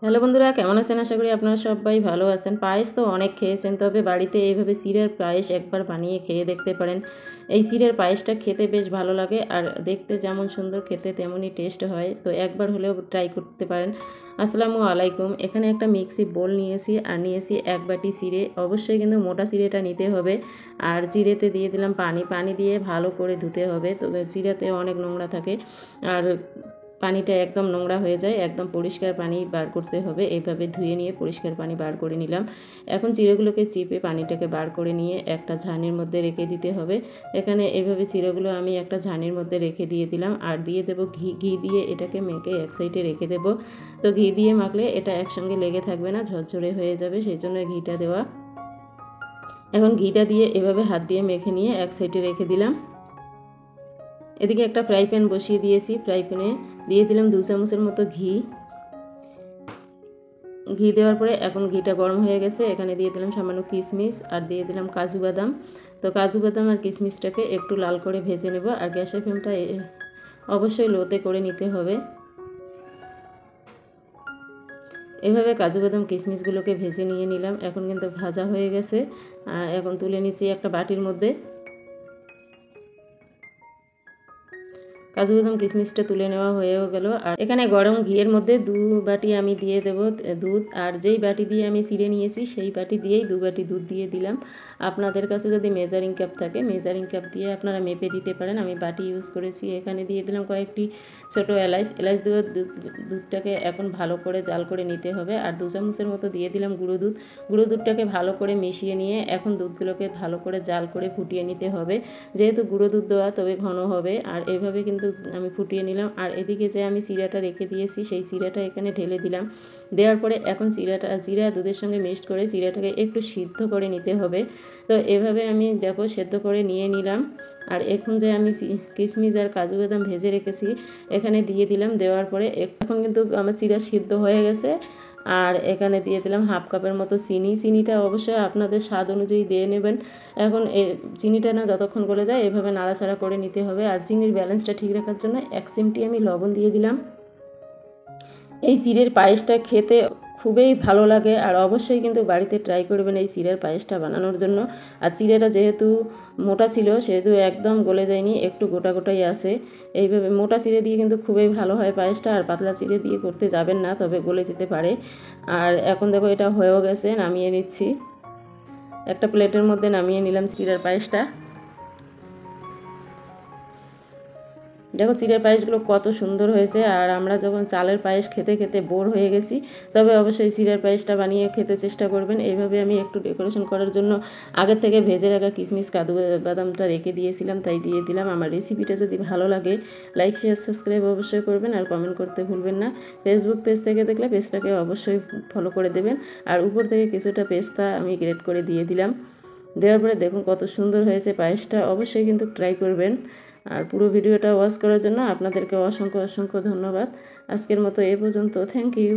Hello বন্ধুরা, কেমন আছেন? আশা করি আপনারা সবাই ভালো আছেন। পায়েস তো অনেক খেয়েছেন, তবে বাড়িতে এইভাবে চিড়ের পায়েস একবার বানিয়ে খেয়ে দেখতে পারেন। এই চিড়ের পায়েসটা খেতে বেশ ভালো লাগে, আর দেখতে যেমন সুন্দর খেতে তেমনই টেস্ট হয়। তো একবার হলেও ট্রাই করতে পারেন। আসসালামু আলাইকুম। এখানে একটা মিক্সি বোল নিয়েছি আর নিয়েছি এক বাটি চিড়ে। অবশ্যই কিন্তু মোটা চিড়েটা নিতে হবে। আর চিড়েতে দিয়ে দিলাম পানি, পানি দিয়ে ভালো করে ধুতে হবে। তো চিড়েতে অনেক নোংরা থাকে, আর পানিটা একদম নোংরা হয়ে যায়, একদম পরিষ্কার পানি বার করতে হবে। এইভাবে ধুয়ে নিয়ে পরিষ্কার পানি বার করে নিলাম। এখন চিড়েগুলোকে চিপে পানিটাকে বার করে নিয়ে একটা ঝানির মধ্যে রেখে দিতে হবে। এখানে এইভাবে চিড়েগুলো আমি একটা ঝানির মধ্যে রেখে দিয়ে দিলাম, আর দিয়ে দেবো ঘি। ঘি দিয়ে এটাকে মেখে এক সাইডে রেখে দেবো। তো ঘি দিয়ে মাখলে এটা একসঙ্গে লেগে থাকবে না, ঝরঝরে হয়ে যাবে, সেই জন্য ঘিটা দেওয়া। এখন ঘিটা দিয়ে এভাবে হাত দিয়ে মেখে নিয়ে এক সাইডে রেখে দিলাম। এদিকে একটা ফ্রাই প্যান বসিয়ে দিয়েছি। ফ্রাই প্যানে দিয়ে দিলাম 2 চামচের মতো ঘি। ঘি দেওয়ার পরে এখন ঘিটা গরম হয়ে গেছে। এখানে দিয়ে দিলাম সামান্য কিশমিশ আর দিয়ে দিলাম কাজু বাদাম। তো কাজু বাদাম আর কিশমিশটাকে একটু লাল করে ভেজে নেব, আর গ্যাসের ফ্লেমটা অবশ্যই লোতে করে নিতে হবে। এভাবে কাজু বাদাম কিশমিশগুলোকে ভেজে নিয়ে নিলাম। এখন কিন্তু ভাজা হয়ে গেছে। আর এখন তুলে নিচ্ছি একটা বাটির মধ্যে। কাজু বাদাম কিশমিশটা তুলে নেওয়া হয়েও গেল। আর এখানে গরম ঘিয়ের মধ্যে 2 বাটি আমি দিয়ে দেব দুধ। আর যেই বাটি দিয়ে আমি চিড়ে নিয়েছি সেই বাটি দিয়েই 2 বাটি দুধ দিয়ে দিলাম। আপনাদের কাছে যদি মেজারিং কাপ থাকে, মেজারিং কাপ দিয়ে আপনারা মেপে দিতে পারেন। আমি বাটি ইউজ করেছি। এখানে দিয়ে দিলাম কয়েকটি ছোটো এলাচ। এলাচ দিয়ে দুধটাকে এখন ভালো করে জাল করে নিতে হবে। আর 2 চামচের মতো দিয়ে দিলাম গুঁড়ো দুধ। গুঁড়ো দুধটাকে ভালো করে মিশিয়ে নিয়ে এখন দুধগুলোকে ভালো করে জাল করে ফুটিয়ে নিতে হবে। যেহেতু গুঁড়ো দুধ দেওয়া, তবে ঘন হবে। আর এইভাবে কিন্তু আমি ফুটিয়ে নিলাম। আর এদিকে যে আমি চিড়াটা রেখে দিয়েছি সেই চিড়াটা এখানে ঢেলে দিলাম। দেওয়ার পরে এখন চিড়া দুধের সঙ্গে মিক্সড করে চিড়াটাকে একটু সিদ্ধ করে নিতে হবে। তো এভাবে আমি দেখো সেদ্ধ করে নিয়ে নিলাম। আর এখন যে আমি কিশমিশ আর কাজু বাদাম ভেজে রেখেছি এখানে দিয়ে দিলাম। দেওয়ার পরে এখন কিন্তু আমার চিড়া সিদ্ধ হয়ে গেছে। আর এখানে দিয়ে দিলাম হাফ কাপের মতো চিনি। চিনিটা অবশ্যই আপনাদের স্বাদ অনুযায়ী দিয়ে নেবেন। এখন চিনিটা না যতক্ষণ গলে যায় এভাবে নাড়াচাড়া করে নিতে হবে। আর চিনির ব্যালেন্সটা ঠিক রাখার জন্য 1 চিমটি আমি লবণ দিয়ে দিলাম। এই চিড়ের পায়েসটা খেতে খুবই ভালো লাগে, আর অবশ্যই কিন্তু বাড়িতে ট্রাই করবেন এই চিড়ের পায়েসটা বানানোর জন্য। আর চিড়েটা যেহেতু মোটা ছিল সেহেতু একদম গলে যায়নি, একটু গোটা গোটাই আছে। এইভাবে মোটা চিড়ে দিয়ে কিন্তু খুবই ভালো হয় পায়েসটা, আর পাতলা চিড়ে দিয়ে করতে যাবেন না, তবে গলে যেতে পারে। আর এখন দেখো এটা হয়েও গেছে, নামিয়ে নিচ্ছি। একটা প্লেটের মধ্যে নামিয়ে নিলাম চিড়ের পায়েসটা। দেখো চিড়ের পায়েসগুলো কত সুন্দর হয়েছে। আর আমরা যখন চালের পায়েস খেতে খেতে বোর হয়ে গেছি, তবে অবশ্যই চিড়ের পায়েসটা বানিয়ে খেতে চেষ্টা করবেন। এইভাবে আমি একটু ডেকোরেশন করার জন্য আগের থেকে ভেজে রাখা কিশমিশ কাজু বাদামটা রেখে দিয়েছিলাম, তাই দিয়ে দিলাম। আমার রেসিপিটা যদি ভালো লাগে লাইক শেয়ার সাবস্ক্রাইব অবশ্যই করবেন, আর কমেন্ট করতে ভুলবেন না। ফেসবুক পেজ থেকে দেখলে পেজটাকে অবশ্যই ফলো করে দেবেন। আর উপর থেকে কিছুটা পেস্তা আমি গ্রেট করে দিয়ে দিলাম। দেওয়ার পরে দেখুন কত সুন্দর হয়েছে পায়েসটা। অবশ্যই কিন্তু ট্রাই করবেন। আর পুরো ভিডিওটা ওয়াচ করার জন্য আপনাদেরকে অসংখ্য অসংখ্য ধন্যবাদ। আজকের মতো এ পর্যন্ত। Thank you.